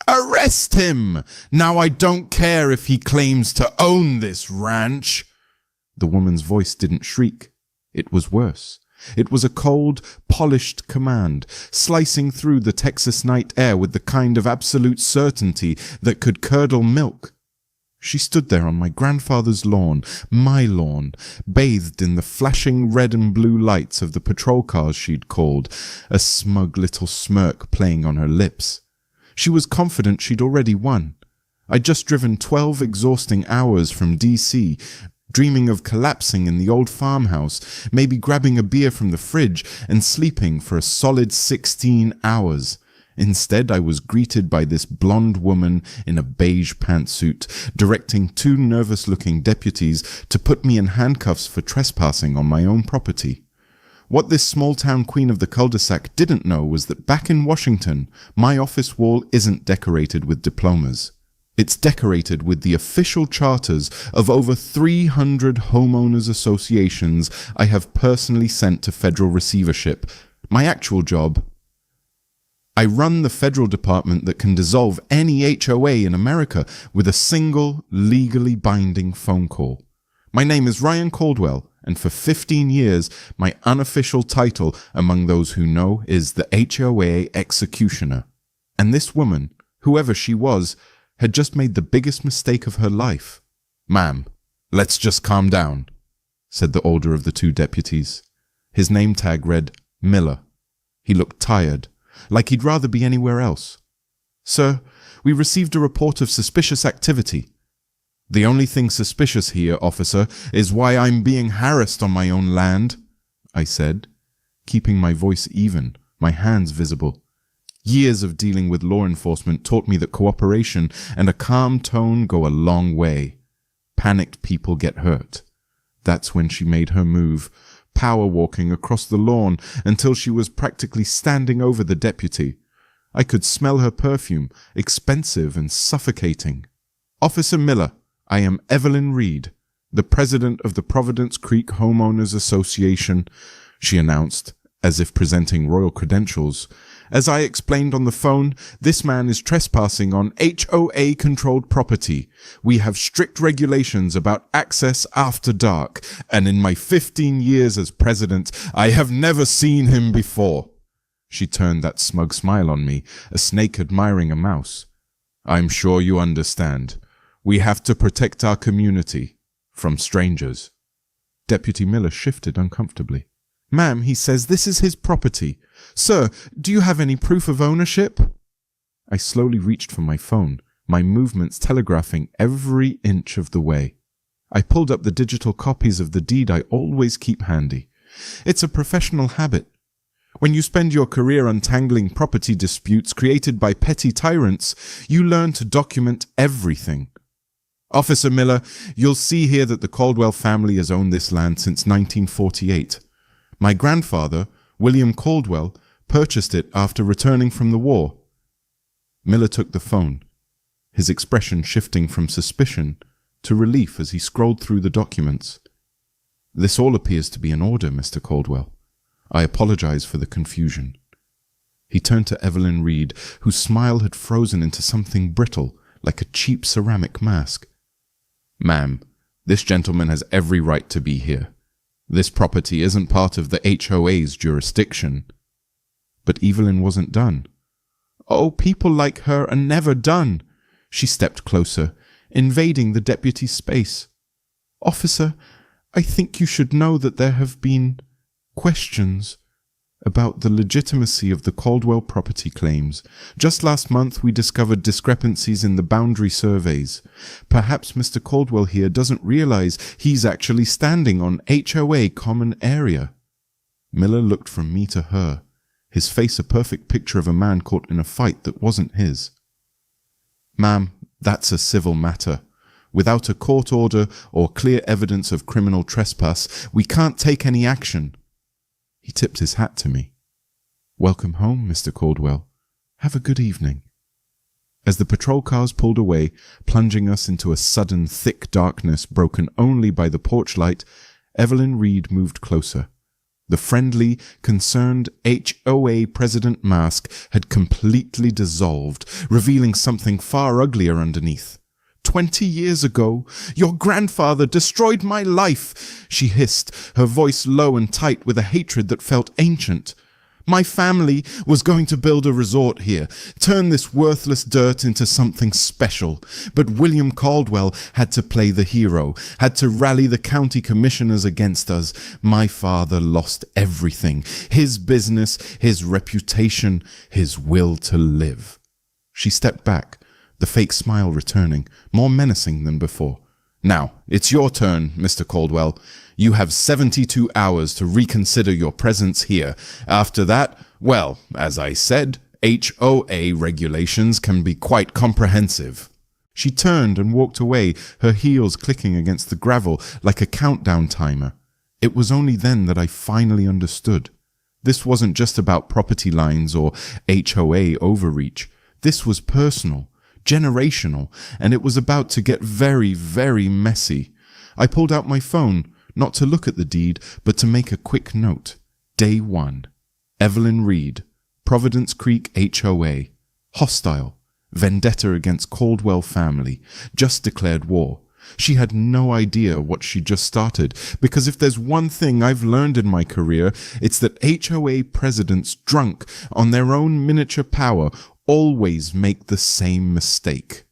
Arrest him! Now I don't care if he claims to own this ranch. The woman's voice didn't shriek. It was worse. It was a cold, polished command, slicing through the Texas night air with the kind of absolute certainty that could curdle milk. She stood there on my grandfather's lawn, my lawn, bathed in the flashing red and blue lights of the patrol cars she'd called, a smug little smirk playing on her lips. She was confident she'd already won. I'd just driven 12 exhausting hours from D.C., dreaming of collapsing in the old farmhouse, maybe grabbing a beer from the fridge and sleeping for a solid 16 hours. Instead, I was greeted by this blonde woman in a beige pantsuit, directing 2 nervous-looking deputies to put me in handcuffs for trespassing on my own property. What this small-town queen of the cul-de-sac didn't know was that back in Washington, my office wall isn't decorated with diplomas. It's decorated with the official charters of over 300 homeowners associations I have personally sent to federal receivership. My actual job: I run the federal department that can dissolve any HOA in America with a single, legally binding phone call. My name is Ryan Caldwell, and for 15 years, my unofficial title among those who know is the HOA Executioner. And this woman, whoever she was, had just made the biggest mistake of her life. "Ma'am, let's just calm down," said the older of the 2 deputies. His name tag read Miller. He looked tired, like he'd rather be anywhere else. "Sir, we received a report of suspicious activity." "The only thing suspicious here, officer, is why I'm being harassed on my own land," I said, keeping my voice even, my hands visible. Years of dealing with law enforcement taught me that cooperation and a calm tone go a long way. Panicked people get hurt. That's when she made her move, power walking across the lawn until she was practically standing over the deputy. I could smell her perfume, expensive and suffocating. "Officer Miller, I am Evelyn Reed, the president of the Providence Creek Homeowners Association," she announced, as if presenting royal credentials. "As I explained on the phone, this man is trespassing on HOA-controlled property. We have strict regulations about access after dark, and in my 15 years as president, I have never seen him before." She turned that smug smile on me, a snake admiring a mouse. "I'm sure you understand. We have to protect our community from strangers." Deputy Miller shifted uncomfortably. "Ma'am, he says this is his property. Sir, do you have any proof of ownership?" I slowly reached for my phone, my movements telegraphing every inch of the way. I pulled up the digital copies of the deed I always keep handy. It's a professional habit. When you spend your career untangling property disputes created by petty tyrants, you learn to document everything. "Officer Miller, you'll see here that the Caldwell family has owned this land since 1948. My grandfather, William Caldwell, purchased it after returning from the war." Miller took the phone, his expression shifting from suspicion to relief as he scrolled through the documents. "This all appears to be in order, Mr. Caldwell. I apologize for the confusion." He turned to Evelyn Reed, whose smile had frozen into something brittle, like a cheap ceramic mask. "Ma'am, this gentleman has every right to be here. This property isn't part of the HOA's jurisdiction." But Evelyn wasn't done. "Oh, people like her are never done." She stepped closer, invading the deputy's space. "Officer, I think you should know that there have been questions about the legitimacy of the Caldwell property claims. Just last month we discovered discrepancies in the boundary surveys. Perhaps Mr. Caldwell here doesn't realize he's actually standing on HOA common area." Miller looked from me to her, his face a perfect picture of a man caught in a fight that wasn't his. "Ma'am, that's a civil matter. Without a court order or clear evidence of criminal trespass, we can't take any action." He tipped his hat to me. "Welcome home, Mr. Caldwell. Have a good evening." As the patrol cars pulled away, plunging us into a sudden thick darkness broken only by the porch light, Evelyn Reed moved closer, The friendly, concerned HOA president mask had completely dissolved, revealing something far uglier underneath. 20 years ago, your grandfather destroyed my life, she hissed, her voice low and tight with a hatred that felt ancient. My family was going to build a resort here, turn this worthless dirt into something special. But William Caldwell had to play the hero, had to rally the county commissioners against us. My father lost everything, his business, his reputation, his will to live. She stepped back, the fake smile returning, more menacing than before. Now, it's your turn, Mr. Caldwell. You have 72 hours to reconsider your presence here. After that, well, as I said, HOA regulations can be quite comprehensive. She turned and walked away, her heels clicking against the gravel like a countdown timer. It was only then that I finally understood. This wasn't just about property lines or HOA overreach. This was personal, generational, and it was about to get very, very messy. I pulled out my phone, not to look at the deed, but to make a quick note. Day 1. Evelyn Reed, Providence Creek HOA. Hostile. Vendetta against Caldwell family. Just declared war. She had no idea what she just started, because if there's one thing I've learned in my career, it's that HOA presidents drunk on their own miniature power always make the same mistake.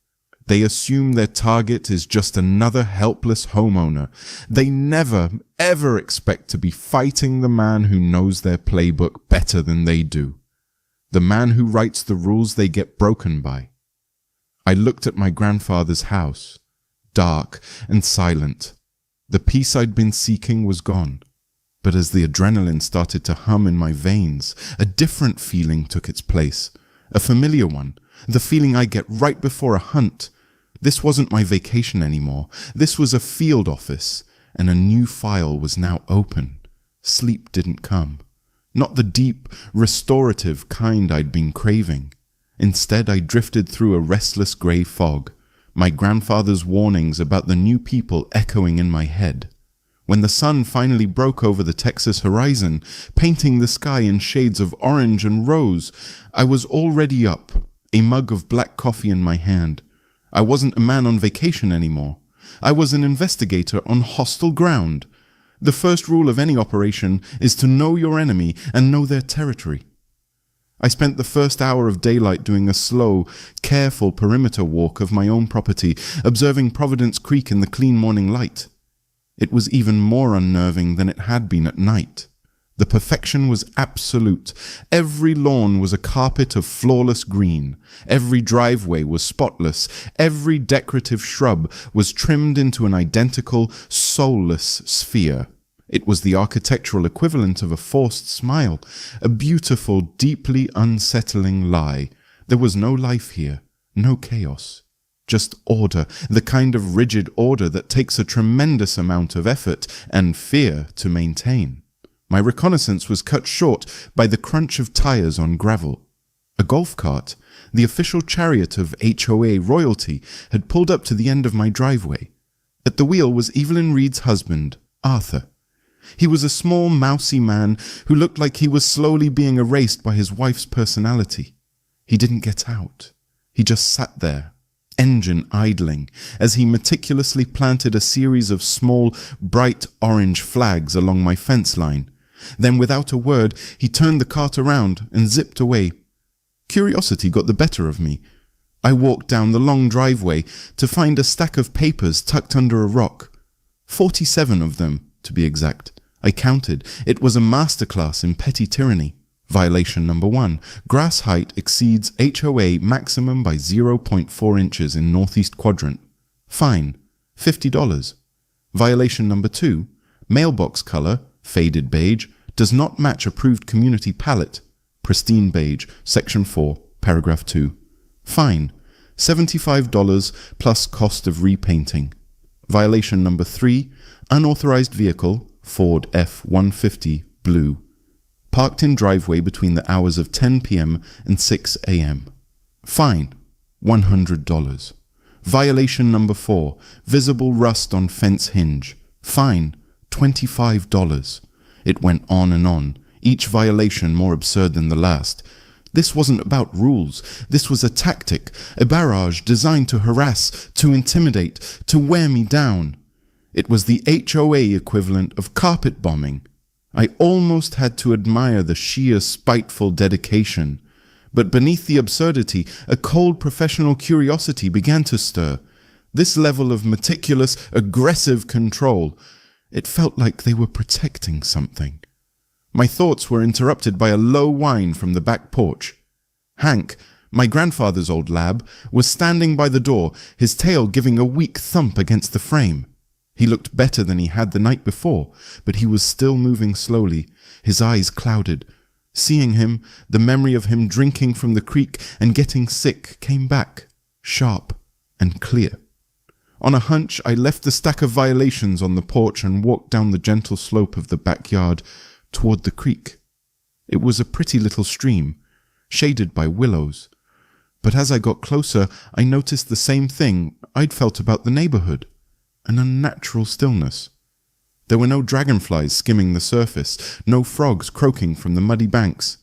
They assume their target is just another helpless homeowner. They never, ever expect to be fighting the man who knows their playbook better than they do. The man who writes the rules they get broken by. I looked at my grandfather's house, dark and silent. The peace I'd been seeking was gone. But as the adrenaline started to hum in my veins, a different feeling took its place. A familiar one. The feeling I get right before a hunt. This wasn't my vacation anymore. This was a field office, and a new file was now open. Sleep didn't come. Not the deep, restorative kind I'd been craving. Instead, I drifted through a restless grey fog, my grandfather's warnings about the new people echoing in my head. When the sun finally broke over the Texas horizon, painting the sky in shades of orange and rose, I was already up, a mug of black coffee in my hand. I wasn't a man on vacation anymore. I was an investigator on hostile ground. The first rule of any operation is to know your enemy and know their territory. I spent the first hour of daylight doing a slow, careful perimeter walk of my own property, observing Providence Creek in the clean morning light. It was even more unnerving than it had been at night. The perfection was absolute. Every lawn was a carpet of flawless green. Every driveway was spotless. Every decorative shrub was trimmed into an identical, soulless sphere. It was the architectural equivalent of a forced smile, a beautiful, deeply unsettling lie. There was no life here, no chaos. Just order, the kind of rigid order that takes a tremendous amount of effort and fear to maintain. My reconnaissance was cut short by the crunch of tires on gravel. A golf cart, the official chariot of HOA royalty, had pulled up to the end of my driveway. At the wheel was Evelyn Reed's husband, Arthur. He was a small, mousy man who looked like he was slowly being erased by his wife's personality. He didn't get out. He just sat there, engine idling, as he meticulously planted a series of small, bright orange flags along my fence line. Then, without a word, he turned the cart around and zipped away. Curiosity got the better of me. I walked down the long driveway to find a stack of papers tucked under a rock. 47 of them, to be exact. I counted. It was a masterclass in petty tyranny. Violation number 1. Grass height exceeds HOA maximum by 0.4 inches in northeast quadrant. Fine. $50. Violation number 2. Mailbox color, faded beige, does not match approved community palette. Pristine beige, section 4, paragraph 2. Fine. $75 plus cost of repainting. Violation number 3. Unauthorized vehicle, Ford F-150, blue. Parked in driveway between the hours of 10 p.m. and 6 a.m. Fine. $100. Violation number 4. Visible rust on fence hinge. Fine. $25. It went on, each violation more absurd than the last. This wasn't about rules. This was a tactic, a barrage designed to harass, to intimidate, to wear me down. It was the HOA equivalent of carpet bombing. I almost had to admire the sheer spiteful dedication. But beneath the absurdity, a cold professional curiosity began to stir. This level of meticulous, aggressive control. It felt like they were protecting something. My thoughts were interrupted by a low whine from the back porch. Hank, my grandfather's old lab, was standing by the door, his tail giving a weak thump against the frame. He looked better than he had the night before, but he was still moving slowly, his eyes clouded. Seeing him, the memory of him drinking from the creek and getting sick came back, sharp and clear. On a hunch, I left the stack of violations on the porch and walked down the gentle slope of the backyard toward the creek. It was a pretty little stream, shaded by willows. But as I got closer, I noticed the same thing I'd felt about the neighborhood, an unnatural stillness. There were no dragonflies skimming the surface, no frogs croaking from the muddy banks.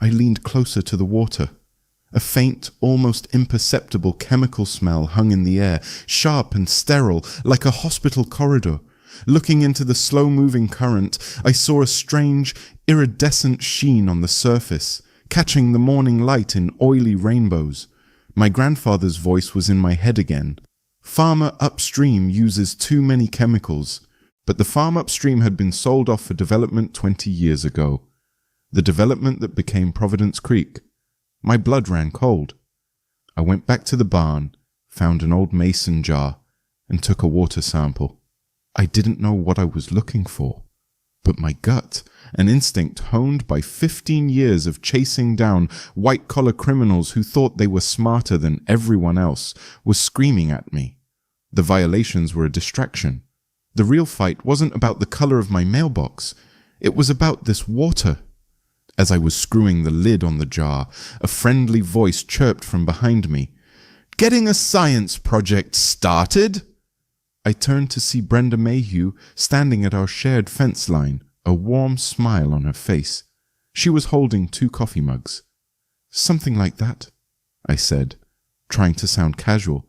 I leaned closer to the water. A faint, almost imperceptible chemical smell hung in the air, sharp and sterile, like a hospital corridor. Looking into the slow-moving current, I saw a strange, iridescent sheen on the surface, catching the morning light in oily rainbows. My grandfather's voice was in my head again. Farmer upstream uses too many chemicals, but the farm upstream had been sold off for development 20 years ago. The development that became Providence Creek. My blood ran cold. I went back to the barn, found an old mason jar, and took a water sample. I didn't know what I was looking for, but my gut, an instinct honed by 15 years of chasing down white-collar criminals who thought they were smarter than everyone else, was screaming at me. The violations were a distraction. The real fight wasn't about the color of my mailbox. It was about this water. As I was screwing the lid on the jar, a friendly voice chirped from behind me. "Getting a science project started?" I turned to see Brenda Mayhew standing at our shared fence line, a warm smile on her face. She was holding 2 coffee mugs. "Something like that," I said, trying to sound casual.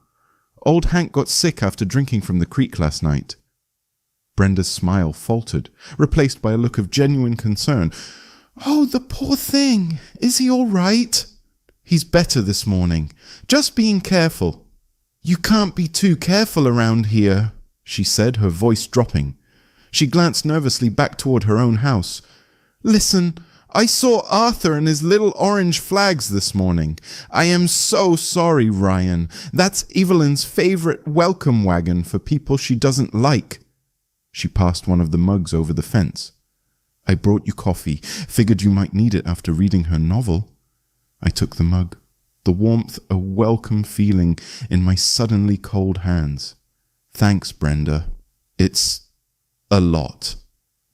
"Old Hank got sick after drinking from the creek last night." Brenda's smile faltered, replaced by a look of genuine concern. "Oh, the poor thing! Is he all right?" "He's better this morning. Just being careful." "You can't be too careful around here," she said, her voice dropping. She glanced nervously back toward her own house. "Listen, I saw Arthur and his little orange flags this morning. I am so sorry, Ryan. That's Evelyn's favorite welcome wagon for people she doesn't like." She passed one of the mugs over the fence. "I brought you coffee. Figured you might need it after reading her novel." I took the mug, the warmth a welcome feeling in my suddenly cold hands. "Thanks, Brenda. It's a lot."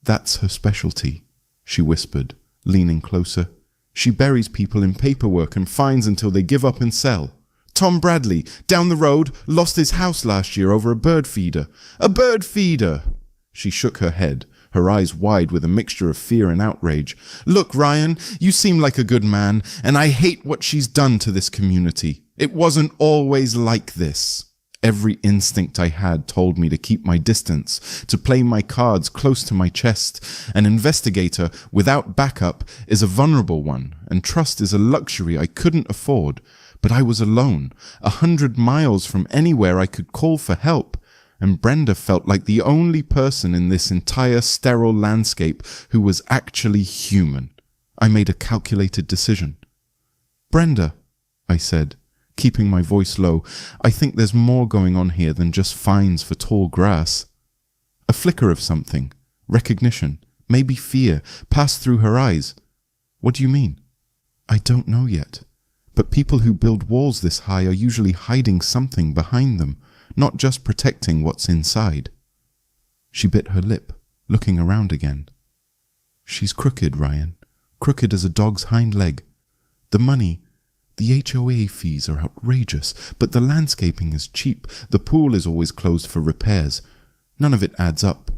"That's her specialty," she whispered, leaning closer. "She buries people in paperwork and fines until they give up and sell. Tom Bradley, down the road, lost his house last year over a bird feeder. A bird feeder!" She shook her head, her eyes wide with a mixture of fear and outrage. "Look, Ryan, you seem like a good man, and I hate what she's done to this community. It wasn't always like this." Every instinct I had told me to keep my distance, to play my cards close to my chest. An investigator without backup is a vulnerable one, and trust is a luxury I couldn't afford. But I was alone, 100 miles from anywhere I could call for help, and Brenda felt like the only person in this entire sterile landscape who was actually human. I made a calculated decision. "Brenda," I said, keeping my voice low, "I think there's more going on here than just fines for tall grass." A flicker of something, recognition, maybe fear, passed through her eyes. "What do you mean?" "I don't know yet. But people who build walls this high are usually hiding something behind them, not just protecting what's inside." She bit her lip, looking around again. "She's crooked, Ryan. Crooked as a dog's hind leg. The money, the HOA fees are outrageous, but the landscaping is cheap. The pool is always closed for repairs. None of it adds up.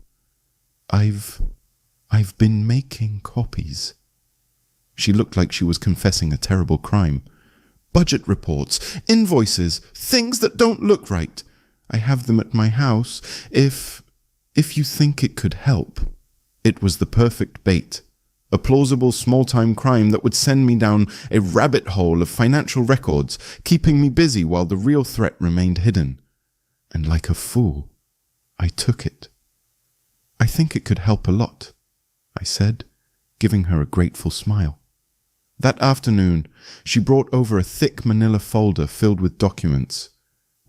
I've I've been making copies. She looked like she was confessing a terrible crime. Budget reports, invoices, things that don't look right. I have them at my house. If you think it could help. It was the perfect bait. A plausible small-time crime that would send me down a rabbit hole of financial records, keeping me busy while the real threat remained hidden. And like a fool, I took it. I think it could help a lot, I said, giving her a grateful smile. That afternoon, she brought over a thick manila folder filled with documents.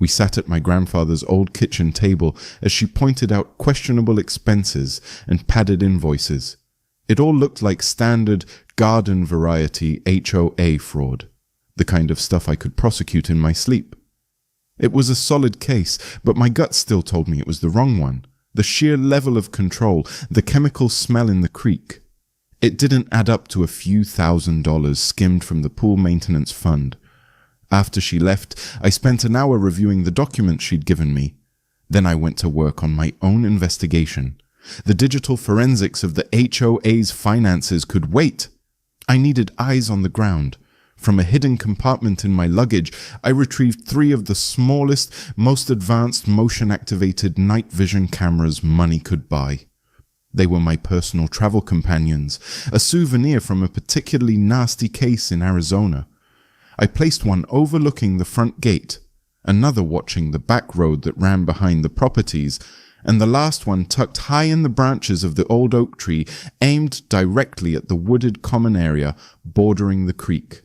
We sat at my grandfather's old kitchen table as she pointed out questionable expenses and padded invoices. It all looked like standard garden variety HOA fraud, the kind of stuff I could prosecute in my sleep. It was a solid case, but my gut still told me it was the wrong one. The sheer level of control, the chemical smell in the creek. It didn't add up to a few $1,000s skimmed from the pool maintenance fund. After she left, I spent an hour reviewing the documents she'd given me. Then I went to work on my own investigation. The digital forensics of the HOA's finances could wait. I needed eyes on the ground. From a hidden compartment in my luggage, I retrieved 3 of the smallest, most advanced motion-activated night vision cameras money could buy. They were my personal travel companions, a souvenir from a particularly nasty case in Arizona. I placed one overlooking the front gate, another watching the back road that ran behind the properties, and the last one tucked high in the branches of the old oak tree, aimed directly at the wooded common area bordering the creek.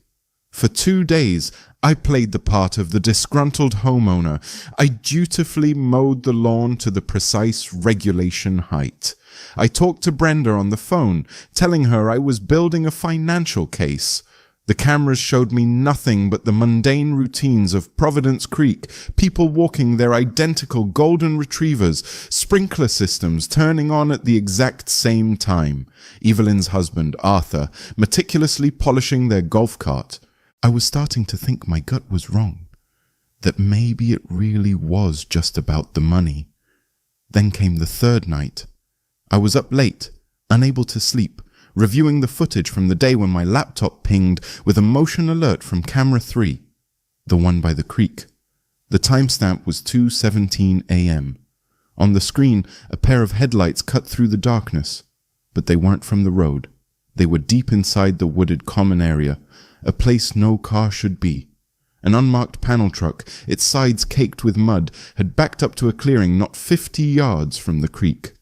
For 2 days, I played the part of the disgruntled homeowner. I dutifully mowed the lawn to the precise regulation height. I talked to Brenda on the phone, telling her I was building a financial case. The cameras showed me nothing but the mundane routines of Providence Creek, people walking their identical golden retrievers, sprinkler systems turning on at the exact same time, Evelyn's husband, Arthur, meticulously polishing their golf cart. I was starting to think my gut was wrong, that maybe it really was just about the money. Then came the 3rd night. I was up late, unable to sleep, reviewing the footage from the day when my laptop pinged with a motion alert from camera 3, the one by the creek. The timestamp was 2:17 a.m. On the screen, a pair of headlights cut through the darkness, but they weren't from the road. They were deep inside the wooded common area, a place no car should be. An unmarked panel truck, its sides caked with mud, had backed up to a clearing not 50 yards from the creek.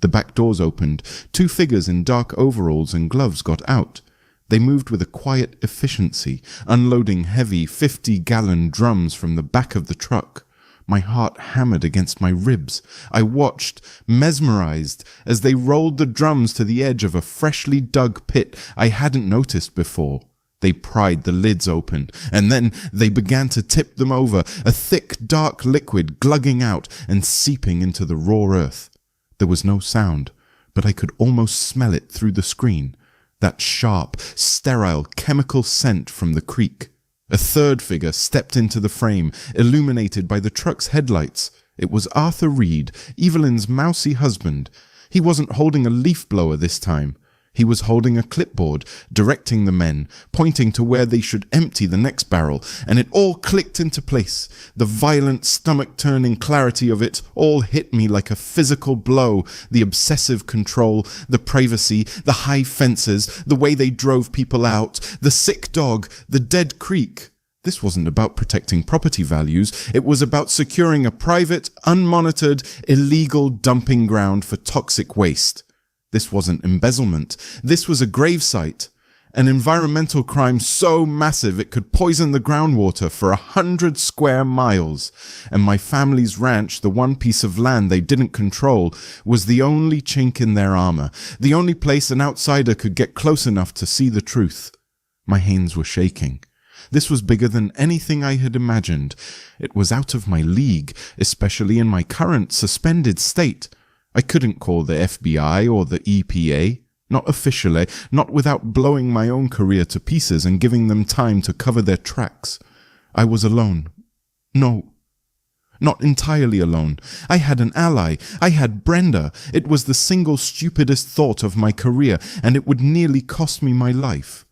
The back doors opened. 2 figures in dark overalls and gloves got out. They moved with a quiet efficiency, unloading heavy 50-gallon drums from the back of the truck. My heart hammered against my ribs. I watched, mesmerized, as they rolled the drums to the edge of a freshly dug pit I hadn't noticed before. They pried the lids open, and then they began to tip them over, a thick, dark liquid glugging out and seeping into the raw earth. There was no sound, but I could almost smell it through the screen, that sharp, sterile, chemical scent from the creek. A 3rd figure stepped into the frame, illuminated by the truck's headlights. It was Arthur Reed, Evelyn's mousy husband. He wasn't holding a leaf blower this time. He was holding a clipboard, directing the men, pointing to where they should empty the next barrel, and it all clicked into place. The violent, stomach-turning clarity of it all hit me like a physical blow. The obsessive control, the privacy, the high fences, the way they drove people out, the sick dog, the dead creek. This wasn't about protecting property values. It was about securing a private, unmonitored, illegal dumping ground for toxic waste. This wasn't embezzlement. This was a gravesite. An environmental crime so massive it could poison the groundwater for 100 square miles. And my family's ranch, the one piece of land they didn't control, was the only chink in their armor, the only place an outsider could get close enough to see the truth. My hands were shaking. This was bigger than anything I had imagined. It was out of my league, especially in my current suspended state. I couldn't call the FBI or the EPA, not officially, not without blowing my own career to pieces and giving them time to cover their tracks. I was alone. No. Not entirely alone. I had an ally. I had Brenda. It was the single stupidest thought of my career, and it would nearly cost me my life.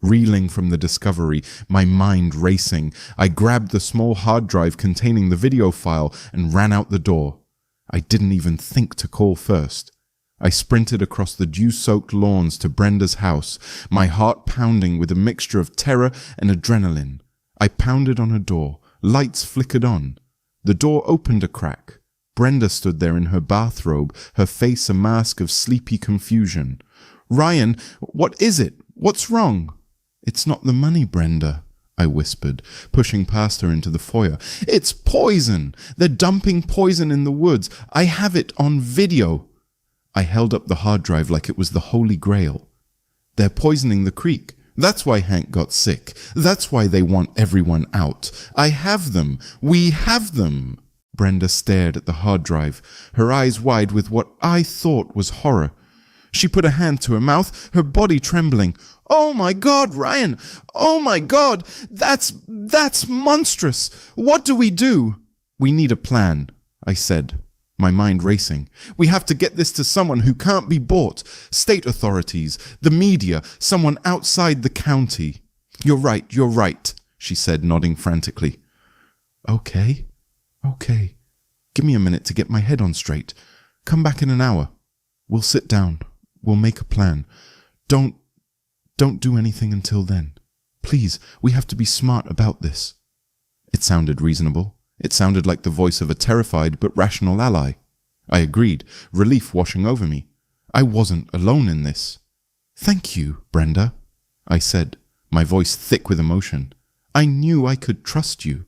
Reeling from the discovery, my mind racing, I grabbed the small hard drive containing the video file and ran out the door. I didn't even think to call first. I sprinted across the dew-soaked lawns to Brenda's house, my heart pounding with a mixture of terror and adrenaline. I pounded on her door. Lights flickered on. The door opened a crack. Brenda stood there in her bathrobe, her face a mask of sleepy confusion. "Ryan, what is it? What's wrong?" "It's not the money, Brenda," I whispered, pushing past her into the foyer. "It's poison! They're dumping poison in the woods. I have it on video." I held up the hard drive like it was the Holy Grail. "They're poisoning the creek. That's why Hank got sick. That's why they want everyone out. I have them. We have them." Brenda stared at the hard drive, her eyes wide with what I thought was horror. She put a hand to her mouth, her body trembling. "Oh my God, Ryan! Oh my God! That's monstrous! What do we do?" "We need a plan," I said, my mind racing. "We have to get this to someone who can't be bought. State authorities, the media, someone outside the county." You're right, she said, nodding frantically. Okay. Give me a minute to get my head on straight. Come back in an hour. We'll sit down. We'll make a plan. Don't do anything until then. Please, we have to be smart about this." It sounded reasonable. It sounded like the voice of a terrified but rational ally. I agreed, relief washing over me. I wasn't alone in this. "Thank you, Brenda," I said, my voice thick with emotion. "I knew I could trust you."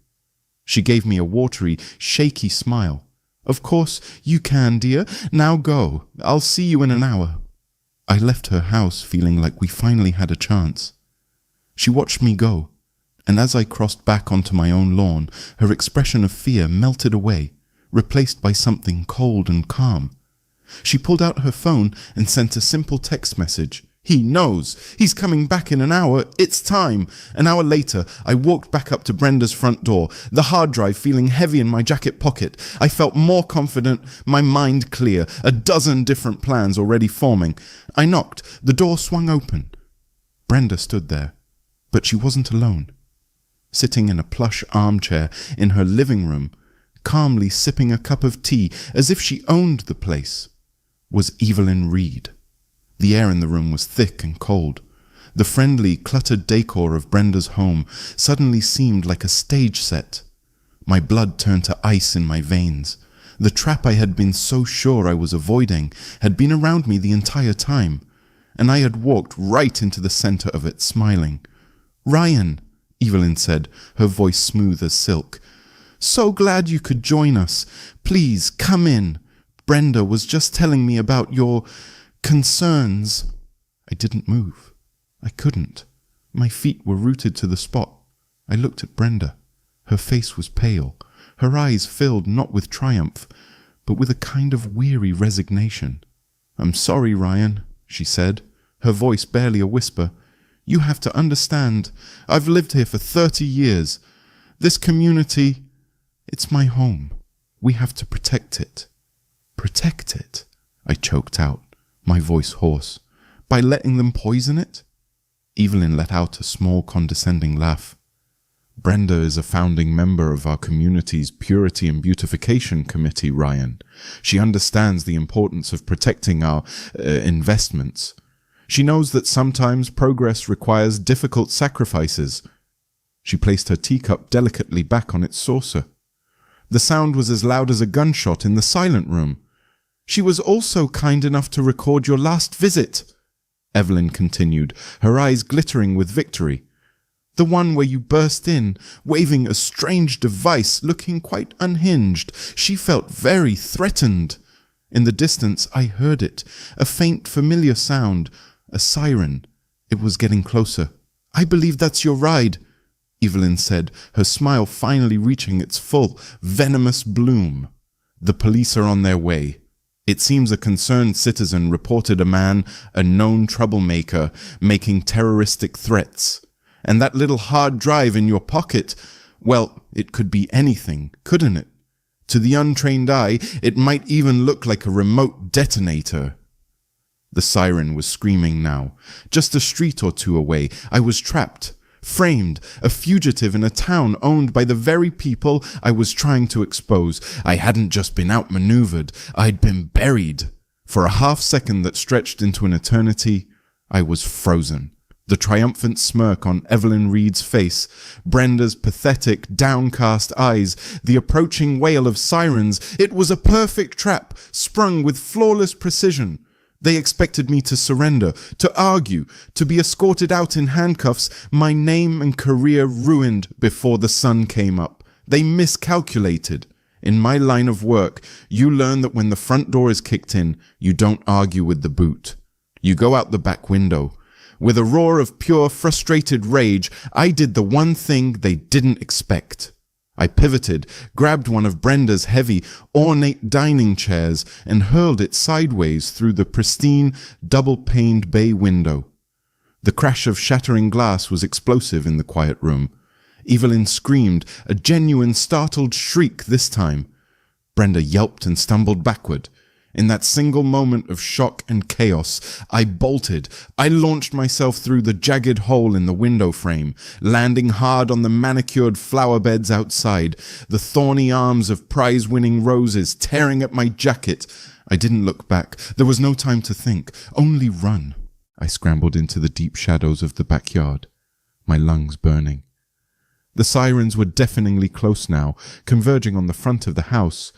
She gave me a watery, shaky smile. "Of course you can, dear. Now go. I'll see you in an hour." I left her house feeling like we finally had a chance. She watched me go, and as I crossed back onto my own lawn, her expression of fear melted away, replaced by something cold and calm. She pulled out her phone and sent a simple text message. "He knows. He's coming back in an hour. It's time." An hour later, I walked back up to Brenda's front door, the hard drive feeling heavy in my jacket pocket. I felt more confident, my mind clear, a dozen different plans already forming. I knocked. The door swung open. Brenda stood there, but she wasn't alone. Sitting in a plush armchair in her living room, calmly sipping a cup of tea as if she owned the place, was Evelyn Reed. The air in the room was thick and cold. The friendly, cluttered decor of Brenda's home suddenly seemed like a stage set. My blood turned to ice in my veins. The trap I had been so sure I was avoiding had been around me the entire time, and I had walked right into the center of it, smiling. "Ryan," Evelyn said, her voice smooth as silk. "So glad you could join us. Please, come in. Brenda was just telling me about your concerns." I didn't move. I couldn't. My feet were rooted to the spot. I looked at Brenda. Her face was pale. Her eyes filled not with triumph, but with a kind of weary resignation. "I'm sorry, Ryan," she said, her voice barely a whisper. "You have to understand. I've lived here for 30 years. This community, it's my home. We have to protect it." "Protect it?" I choked out, my voice hoarse. "By letting them poison it?" Evelyn let out a small condescending laugh. "Brenda is a founding member of our community's Purity and Beautification Committee, Ryan. She understands the importance of protecting our investments. She knows that sometimes progress requires difficult sacrifices." She placed her teacup delicately back on its saucer. The sound was as loud as a gunshot in the silent room. "She was also kind enough to record your last visit," Evelyn continued, her eyes glittering with victory. "The one where you burst in, waving a strange device, looking quite unhinged. She felt very threatened. In the distance I heard it, a faint familiar sound, a siren. It was getting closer. I believe that's your ride," Evelyn said, her smile finally reaching its full, venomous bloom. "The police are on their way. It seems a concerned citizen reported a man, a known troublemaker, making terroristic threats. And that little hard drive in your pocket, well, it could be anything, couldn't it? To the untrained eye, it might even look like a remote detonator. The siren was screaming now. Just a street or two away, I was trapped, framed, a fugitive in a town owned by the very people I was trying to expose. I hadn't just been outmaneuvered, I'd been buried. For a half second that stretched into an eternity, I was frozen. The triumphant smirk on Evelyn Reed's face, Brenda's pathetic, downcast eyes, the approaching wail of sirens. It was a perfect trap, sprung with flawless precision. They expected me to surrender, to argue, to be escorted out in handcuffs, my name and career ruined before the sun came up. They miscalculated. In my line of work, you learn that when the front door is kicked in, you don't argue with the boot. You go out the back window. With a roar of pure, frustrated rage, I did the one thing they didn't expect. I pivoted, grabbed one of Brenda's heavy, ornate dining chairs, and hurled it sideways through the pristine, double-paned bay window. The crash of shattering glass was explosive in the quiet room. Evelyn screamed, a genuine startled shriek this time. Brenda yelped and stumbled backward. In that single moment of shock and chaos, I bolted. I launched myself through the jagged hole in the window frame, landing hard on the manicured flower beds outside, the thorny arms of prize-winning roses tearing at my jacket. I didn't look back. There was no time to think. Only run. I scrambled into the deep shadows of the backyard, my lungs burning. The sirens were deafeningly close now, converging on the front of the house.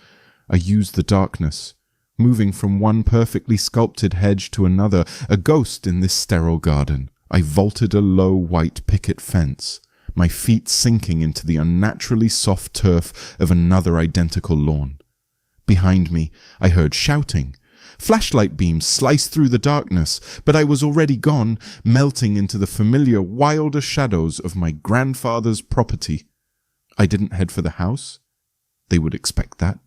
I used the darkness, moving from one perfectly sculpted hedge to another, a ghost in this sterile garden. I vaulted a low white picket fence, my feet sinking into the unnaturally soft turf of another identical lawn. Behind me, I heard shouting. Flashlight beams sliced through the darkness, but I was already gone, melting into the familiar, wilder shadows of my grandfather's property. I didn't head for the house. They would expect that.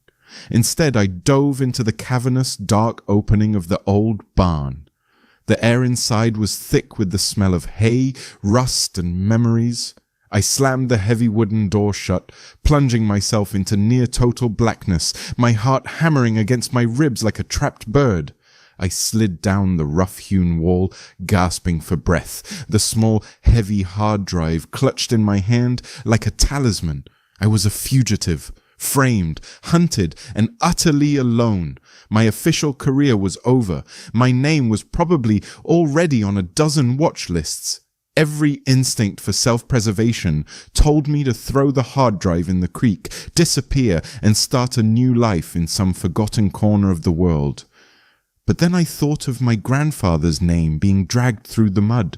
Instead, I dove into the cavernous, dark opening of the old barn. The air inside was thick with the smell of hay, rust, and memories. I slammed the heavy wooden door shut, plunging myself into near-total blackness, my heart hammering against my ribs like a trapped bird. I slid down the rough-hewn wall, gasping for breath, the small, heavy hard drive clutched in my hand like a talisman. I was a fugitive, framed, hunted, and utterly alone. My official career was over. My name was probably already on a dozen watch lists. Every instinct for self-preservation told me to throw the hard drive in the creek, disappear, and start a new life in some forgotten corner of the world. But then I thought of my grandfather's name being dragged through the mud.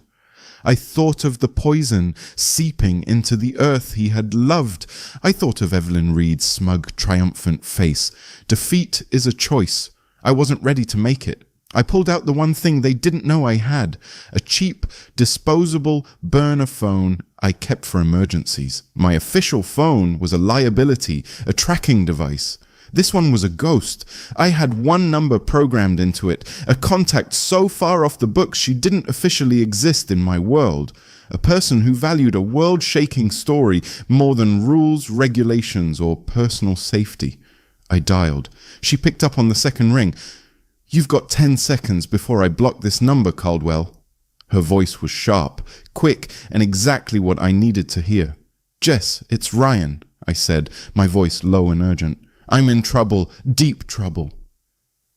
I thought of the poison seeping into the earth he had loved. I thought of Evelyn Reed's smug, triumphant face. Defeat is a choice. I wasn't ready to make it. I pulled out the one thing they didn't know I had, a cheap, disposable burner phone I kept for emergencies. My official phone was a liability, a tracking device. This one was a ghost. I had one number programmed into it, a contact so far off the books she didn't officially exist in my world. A person who valued a world-shaking story more than rules, regulations, or personal safety. I dialed. She picked up on the second ring. "You've got 10 seconds before I block this number, Caldwell." Her voice was sharp, quick, and exactly what I needed to hear. "Jess, it's Ryan," I said, my voice low and urgent. "I'm in trouble, deep trouble."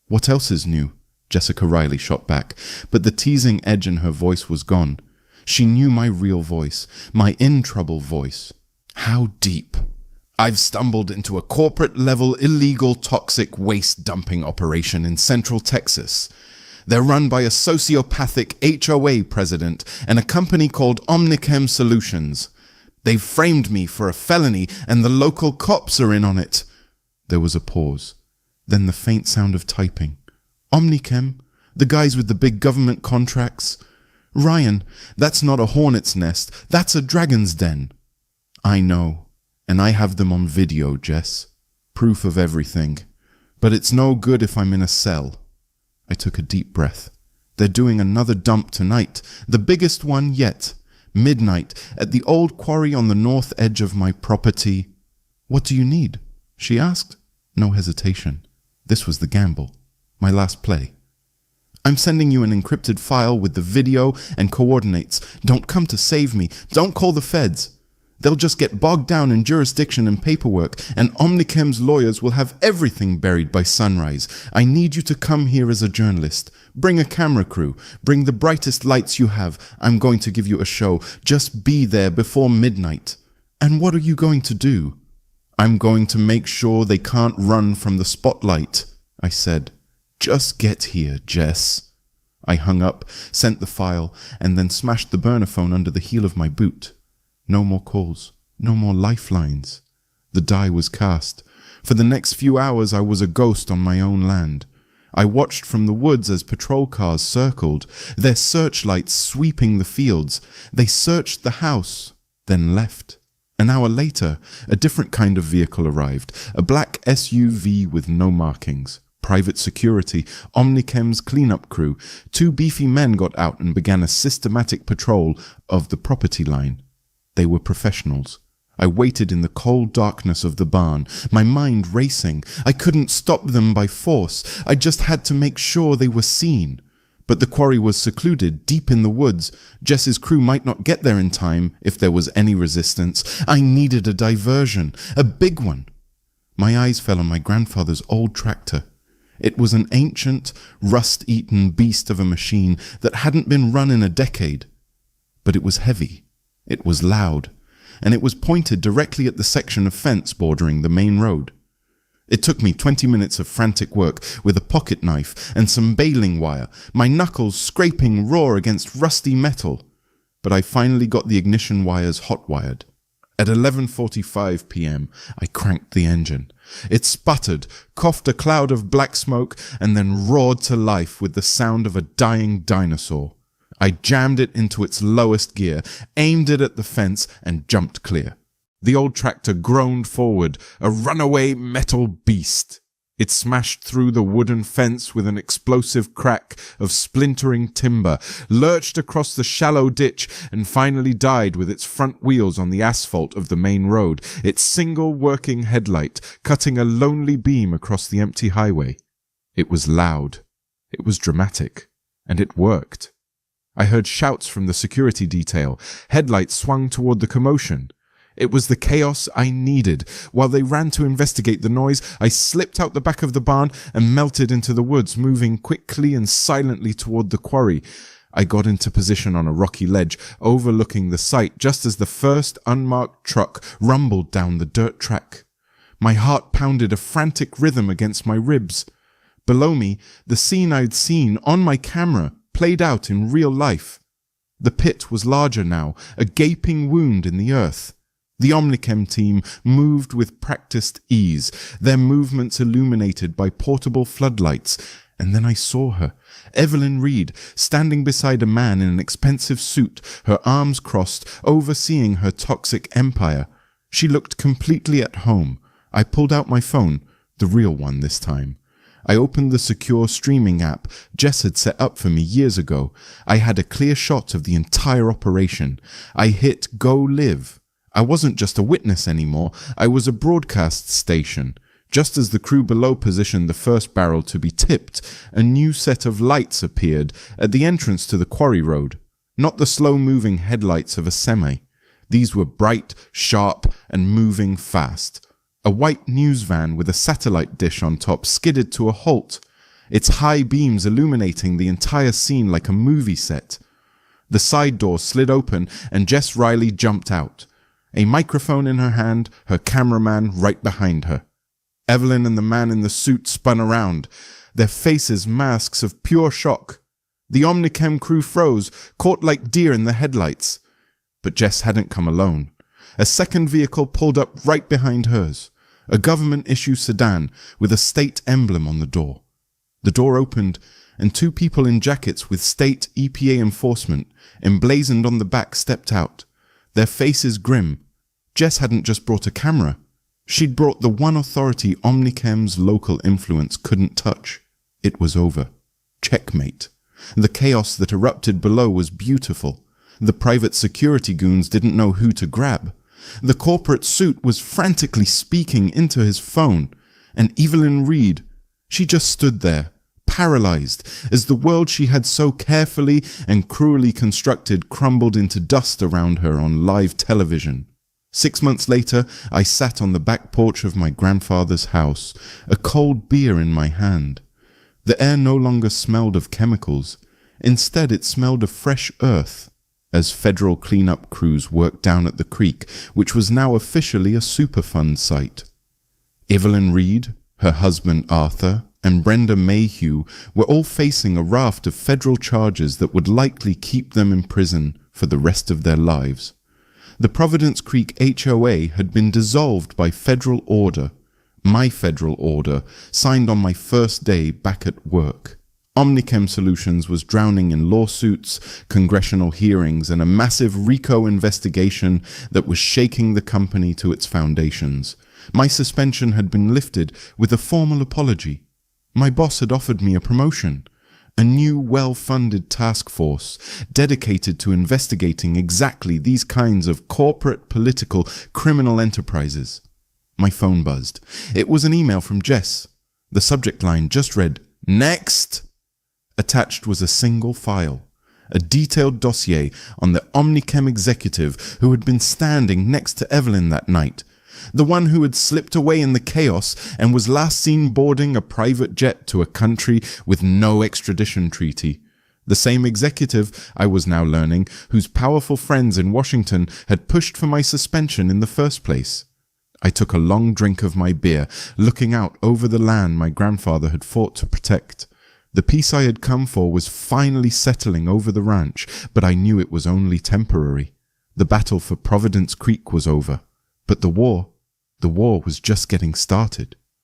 "What else is new?" Jessica Riley shot back, but the teasing edge in her voice was gone. She knew my real voice, my in-trouble voice. "How deep?" "I've stumbled into a corporate-level illegal toxic waste dumping operation in Central Texas. They're run by a sociopathic HOA president and a company called Omnichem Solutions. They've framed me for a felony and the local cops are in on it." There was a pause, then the faint sound of typing. "Omnichem? The guys with the big government contracts? Ryan, that's not a hornet's nest, that's a dragon's den." "I know. And I have them on video, Jess. Proof of everything. But it's no good if I'm in a cell." I took a deep breath. "They're doing another dump tonight, the biggest one yet. Midnight, at the old quarry on the north edge of my property." "What do you need?" she asked. No hesitation. This was the gamble. My last play. I'm sending you an encrypted file with the video and coordinates. Don't come to save me. Don't call the feds. They'll just get bogged down in jurisdiction and paperwork, and Omnicom's lawyers will have everything buried by sunrise. I need you to come here as a journalist. Bring a camera crew. Bring the brightest lights you have. I'm going to give you a show. Just be there before midnight. And what are you going to do? I'm going to make sure they can't run from the spotlight, I said. Just get here, Jess. I hung up, sent the file, and then smashed the burner phone under the heel of my boot. No more calls, no more lifelines. The die was cast. For the next few hours I was a ghost on my own land. I watched from the woods as patrol cars circled, their searchlights sweeping the fields. They searched the house, then left. An hour later, a different kind of vehicle arrived, a black SUV with no markings. Private security, Omnicom's cleanup crew. 2 beefy men got out and began a systematic patrol of the property line. They were professionals. I waited in the cold darkness of the barn, my mind racing. I couldn't stop them by force. I just had to make sure they were seen. But the quarry was secluded, deep in the woods. Jess's crew might not get there in time if there was any resistance. I needed a diversion, a big one. My eyes fell on my grandfather's old tractor. It was an ancient, rust-eaten beast of a machine that hadn't been run in a decade. But it was heavy. It was loud, and it was pointed directly at the section of fence bordering the main road. It took me 20 minutes of frantic work with a pocket knife and some baling wire, my knuckles scraping raw against rusty metal. But I finally got the ignition wires hot-wired. At 11:45 p.m., I cranked the engine. It sputtered, coughed a cloud of black smoke, and then roared to life with the sound of a dying dinosaur. I jammed it into its lowest gear, aimed it at the fence, and jumped clear. The old tractor groaned forward, a runaway metal beast. It smashed through the wooden fence with an explosive crack of splintering timber, lurched across the shallow ditch, and finally died with its front wheels on the asphalt of the main road, its single working headlight cutting a lonely beam across the empty highway. It was loud. It was dramatic. And it worked. I heard shouts from the security detail. Headlights swung toward the commotion. It was the chaos I needed. While they ran to investigate the noise, I slipped out the back of the barn and melted into the woods, moving quickly and silently toward the quarry. I got into position on a rocky ledge, overlooking the site just as the first unmarked truck rumbled down the dirt track. My heart pounded a frantic rhythm against my ribs. Below me, the scene I'd seen on my camera played out in real life. The pit was larger now, a gaping wound in the earth. The Omnicom team moved with practiced ease, their movements illuminated by portable floodlights. And then I saw her, Evelyn Reed, standing beside a man in an expensive suit, her arms crossed, overseeing her toxic empire. She looked completely at home. I pulled out my phone, the real one this time. I opened the secure streaming app Jess had set up for me years ago. I had a clear shot of the entire operation. I hit Go Live. I wasn't just a witness anymore. I was a broadcast station. Just as the crew below positioned the first barrel to be tipped, a new set of lights appeared at the entrance to the quarry road. Not the slow-moving headlights of a semi. These were bright, sharp, and moving fast. A white news van with a satellite dish on top skidded to a halt, its high beams illuminating the entire scene like a movie set. The side door slid open and Jess Riley jumped out, a microphone in her hand, her cameraman right behind her. Evelyn and the man in the suit spun around, their faces masks of pure shock. The Omnicom crew froze, caught like deer in the headlights. But Jess hadn't come alone. A second vehicle pulled up right behind hers, a government-issue sedan with a state emblem on the door. The door opened, and 2 people in jackets with state EPA enforcement emblazoned on the back stepped out, their faces grim. Jess hadn't just brought a camera. She'd brought the one authority Omnicom's local influence couldn't touch. It was over. Checkmate. The chaos that erupted below was beautiful. The private security goons didn't know who to grab. The corporate suit was frantically speaking into his phone. And Evelyn Reed, she just stood there, paralyzed, as the world she had so carefully and cruelly constructed crumbled into dust around her on live television. 6 months later, I sat on the back porch of my grandfather's house, a cold beer in my hand. The air no longer smelled of chemicals. Instead, it smelled of fresh earth, as federal cleanup crews worked down at the creek, which was now officially a Superfund site. Evelyn Reed, her husband Arthur, and Brenda Mayhew were all facing a raft of federal charges that would likely keep them in prison for the rest of their lives. The Providence Creek HOA had been dissolved by federal order, my federal order, signed on my first day back at work. Omnichem Solutions was drowning in lawsuits, congressional hearings, and a massive RICO investigation that was shaking the company to its foundations. My suspension had been lifted with a formal apology. My boss had offered me a promotion, a new well-funded task force dedicated to investigating exactly these kinds of corporate, political, criminal enterprises. My phone buzzed. It was an email from Jess. The subject line just read, "Next." Attached was a single file, a detailed dossier on the Omnichem executive who had been standing next to Evelyn that night, the one who had slipped away in the chaos and was last seen boarding a private jet to a country with no extradition treaty. The same executive, I was now learning, whose powerful friends in Washington had pushed for my suspension in the first place. I took a long drink of my beer, looking out over the land my grandfather had fought to protect. The peace I had come for was finally settling over the ranch, but I knew it was only temporary. The battle for Providence Creek was over, but the war was just getting started.